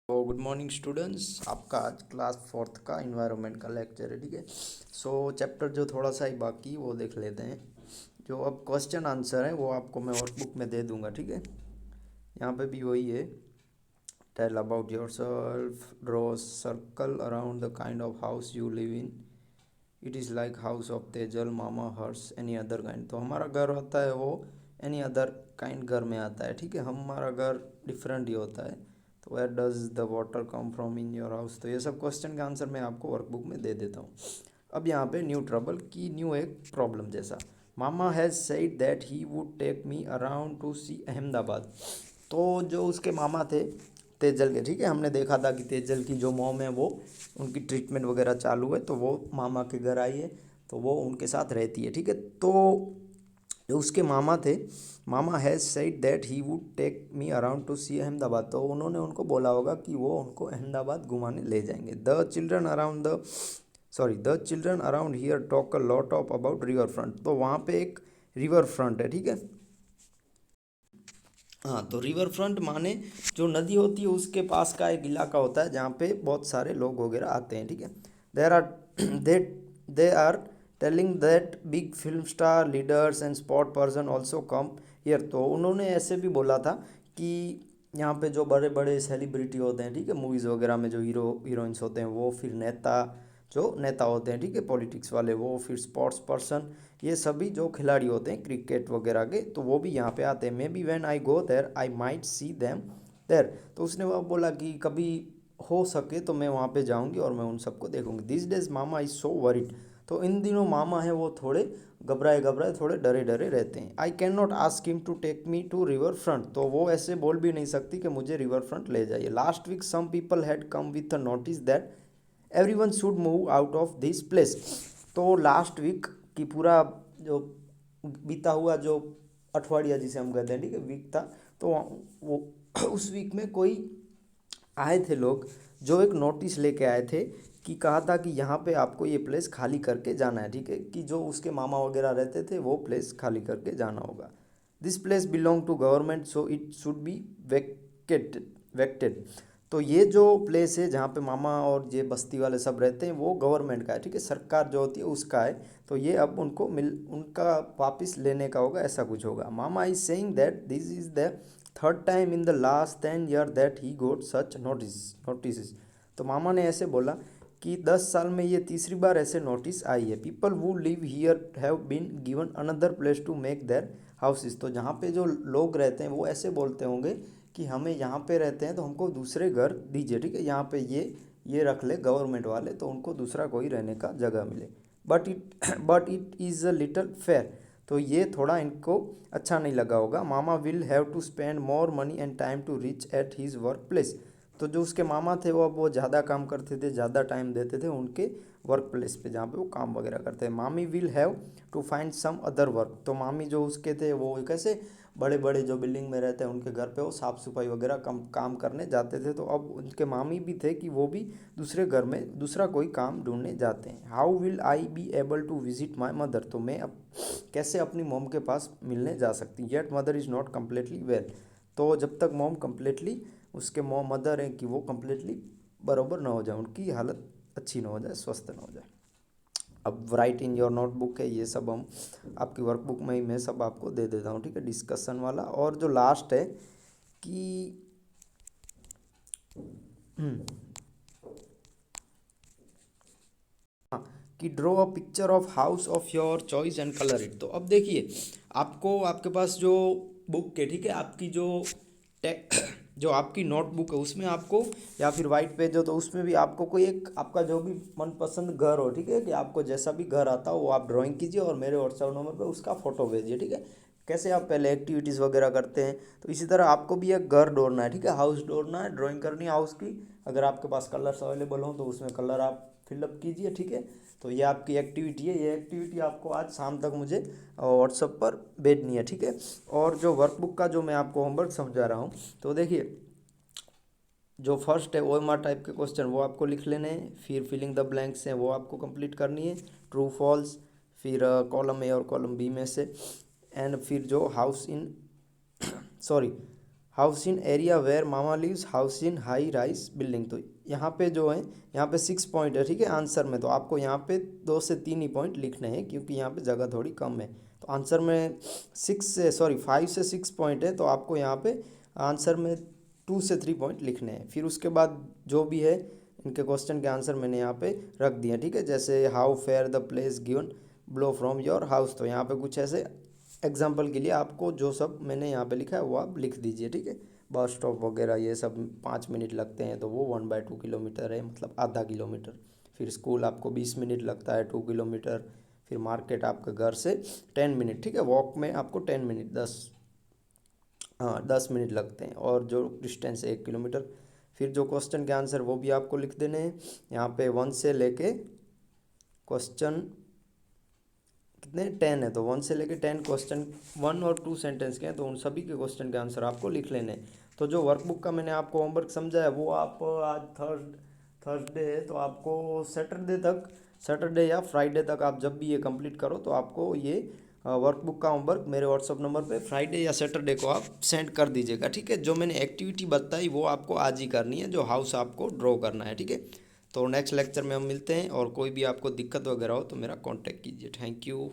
तो good morning students, आपका आज क्लास फोर्थ का इन्वायरमेंट का लेक्चर है। ठीक है। चैप्टर जो थोड़ा सा ही बाकी वो देख लेते हैं। जो अब क्वेश्चन आंसर है वो आपको मैं वर्कबुक में दे दूंगा। ठीक है। यहाँ पे भी वही है। Tell about yourself, draw circle around the kind of house you live in. It is like house of Tejal, Mama, Harsh, any other kind. तो हमारा घर होता है वो एनी अदर काइंड घर में आता है। ठीक है। हमारा घर डिफरेंट ही होता है। तो where does the water come from in your house. तो ये सब क्वेश्चन का आंसर मैं आपको वर्कबुक में दे देता हूँ। अब यहाँ पे न्यू ट्रबल की न्यू एक प्रॉब्लम जैसा। Mama has said that he would take me around to see Ahmedabad. तो जो उसके मामा थे तेजल के, ठीक है, हमने देखा था कि तेजल की जो मॉम है वो उनकी ट्रीटमेंट वगैरह चालू है, तो वो मामा के घर आई है, तो वो उनके साथ रहती है। ठीक है। तो जो उसके मामा थे, mama has said that he would take me around to see Ahmedabad. तो उन्होंने उनको बोला होगा कि वो उनको अहमदाबाद घुमाने ले जाएंगे। The children around here talk a lot of about river front. तो वहाँ पे एक रिवर फ्रंट है। ठीक है। हाँ, तो रिवर फ्रंट माने जो नदी होती है उसके पास का एक इलाका होता है जहाँ पे बहुत सारे लोग वगैरह आते हैं। ठीक है। There are they they are telling that big film star, leaders and sports person also come here. तो उन्होंने ऐसे भी बोला था कि यहाँ पे जो बड़े बड़े सेलिब्रिटी होते हैं, ठीक है, मूवीज़ वगैरह में जो हीरोइंस होते हैं वो, फिर नेता होते हैं, ठीक है, पॉलिटिक्स वाले वो, फिर स्पोर्ट्स पर्सन, ये सभी जो खिलाड़ी होते हैं क्रिकेट वगैरह के, तो वो भी यहाँ पे आते हैं। Maybe when I go there I might see them there. तो उसने वह बोला कि कभी हो सके तो मैं वहाँ पे जाऊँगी और मैं उन सबको देखूँगी। This days mama is so worried. तो इन दिनों मामा है वो थोड़े घबराए घबराए, थोड़े डरे डरे रहते हैं। I can not ask him to take me to river front. तो वो ऐसे बोल भी नहीं सकती कि मुझे रिवर फ्रंट ले जाइए। Last week some people had come with a notice that everyone should move out of this place. तो लास्ट वीक की पूरा जो बीता हुआ जो अठवाडिया जिसे हम कहते हैं, ठीक है, वीक था, तो वो उस वीक में कोई आए थे लोग जो एक नोटिस लेके आए थे कि कहा था कि यहाँ पे आपको ये प्लेस खाली करके जाना है। ठीक है, कि जो उसके मामा वगैरह रहते थे वो प्लेस खाली करके जाना होगा। This place belong to government so it should be vacated. तो ये जो प्लेस है जहाँ पे मामा और ये बस्ती वाले सब रहते हैं वो गवर्नमेंट का है। ठीक है, सरकार जो होती है उसका है। तो ये अब उनका वापस लेने का होगा, ऐसा कुछ होगा। Mama is saying that this is the third time in the last 10 year that he got such notice. तो मामा ने ऐसे बोला कि 10 साल में ये तीसरी बार ऐसे नोटिस आई है। People who live here have been given another place to make their houses. तो जहाँ पे जो लोग रहते हैं वो ऐसे बोलते होंगे कि हमें यहाँ पे रहते हैं तो हमको दूसरे घर दीजिए। ठीक है, यहाँ पे ये रख ले गवर्नमेंट वाले, तो उनको दूसरा कोई रहने का जगह मिले। But it is a little fair. तो ये थोड़ा इनको अच्छा नहीं लगा होगा। Mama will have to spend more money and time to reach at his work place. तो जो उसके मामा थे वो अब वो ज़्यादा काम करते थे, ज़्यादा टाइम देते थे उनके वर्क प्लेस पे जहाँ पे वो काम वगैरह करते हैं। Mami will have to find some other work. तो मामी जो उसके थे वो कैसे बड़े बड़े जो बिल्डिंग में रहते हैं उनके घर पे वो साफ़ सफाई वगैरह काम करने जाते थे। तो अब उनके मामी भी थे कि वो भी दूसरे घर में दूसरा कोई काम ढूंढने जाते हैं। How will I be able to visit my mother. तो मैं अब कैसे अपनी मोम के पास मिलने जा सकती। Yet mother is not completely well. तो जब तक मोम कम्प्लीटली उसके मोम मदर हैं कि वो कम्प्लीटली बराबर ना हो जाए, उनकी हालत अच्छी ना हो जाए, स्वस्थ ना हो जाए। अब राइट इन योर नोटबुक है, ये सब हम आपकी वर्कबुक में ही मैं सब आपको दे देता हूँ। ठीक है, डिस्कशन वाला। और जो लास्ट है कि हाँ, कि draw a picture of house of your choice and colour it. तो अब देखिए, आपको आपके पास जो बुक है, ठीक है, आपकी जो टेक जो आपकी नोटबुक है उसमें आपको, या फिर वाइट पेज हो तो उसमें भी आपको कोई एक आपका जो भी मनपसंद घर हो, ठीक है, कि आपको जैसा भी घर आता हो वो आप ड्राइंग कीजिए और मेरे व्हाट्सएप नंबर पे उसका फ़ोटो भेजिए। ठीक है, कैसे आप पहले एक्टिविटीज़ वगैरह करते हैं, तो इसी तरह आपको भी एक घर ढूंढना है। ठीक है, हाउस ढूंढना है, ड्राइंग करनी है हाउस की। अगर आपके पास कलर्स अवेलेबल हो तो उसमें कलर आप फिलअप कीजिए। ठीक है, तो ये आपकी एक्टिविटी है। ये एक्टिविटी आपको आज शाम तक मुझे व्हाट्सएप पर भेजनी है। ठीक है, और जो वर्कबुक का जो मैं आपको होमवर्क समझा रहा हूँ, तो देखिए, जो फर्स्ट है OMR टाइप के क्वेश्चन वो आपको लिख लेने हैं, फिर फिलिंग द ब्लैंक्स हैं वो आपको कंप्लीट करनी है, ट्रू फॉल्स, फिर कॉलम ए और कॉलम बी में से, एंड फिर जो house in sorry house in area where Mama lives, house in high rise building. तो यहाँ पे जो है, यहाँ पे 6 पॉइंट है, ठीक है आंसर में। तो आपको यहाँ पे 2 से 3 ही पॉइंट लिखने हैं क्योंकि यहाँ पे जगह थोड़ी कम है। तो आंसर में 5 से 6 पॉइंट है, तो आपको यहाँ पे आंसर में 2 से 3 पॉइंट लिखने हैं। फिर उसके बाद जो भी है इनके क्वेश्चन के आंसर मैंने यहाँ पे रख दिए, ठीक है। जैसे how fair the place given below from your house. तो यहाँ पे कुछ ऐसे एग्जाम्पल के लिए आपको जो सब मैंने यहाँ पे लिखा है वो आप लिख दीजिए, ठीक है। बस स्टॉप वगैरह ये सब 5 मिनट लगते हैं, तो वो 1/2 किलोमीटर है, मतलब आधा किलोमीटर। फिर स्कूल आपको 20 मिनट लगता है, 2 किलोमीटर। फिर मार्केट आपके घर से 10 मिनट, ठीक है। वॉक में आपको 10 मिनट 10 मिनट लगते हैं, और जो डिस्टेंस है 1 किलोमीटर। फिर जो क्वेश्चन के आंसर वो भी आपको लिख देने हैं यहाँ पे। 1 से लेके क्वेश्चन कितने 10 है, तो 1 से लेके 10 क्वेश्चन 1 और 2 सेंटेंस के हैं, तो उन सभी के क्वेश्चन के आंसर आपको लिख लेने हैं। तो जो वर्कबुक का मैंने आपको होमवर्क समझाया वो आप आज थर्सडे है, तो आपको सैटरडे या फ्राइडे तक आप जब भी ये कंप्लीट करो तो आपको ये वर्कबुक का होमवर्क मेरे व्हाट्सअप नंबर पे फ्राइडे या सैटरडे को आप सेंड कर दीजिएगा, ठीक है। जो मैंने एक्टिविटी बताई वो आपको आज ही करनी है, जो हाउस आपको ड्रॉ करना है, ठीक है। तो नेक्स्ट लेक्चर में हम मिलते हैं, और कोई भी आपको दिक्कत वगैरह हो तो मेरा कांटेक्ट कीजिए। Thank you.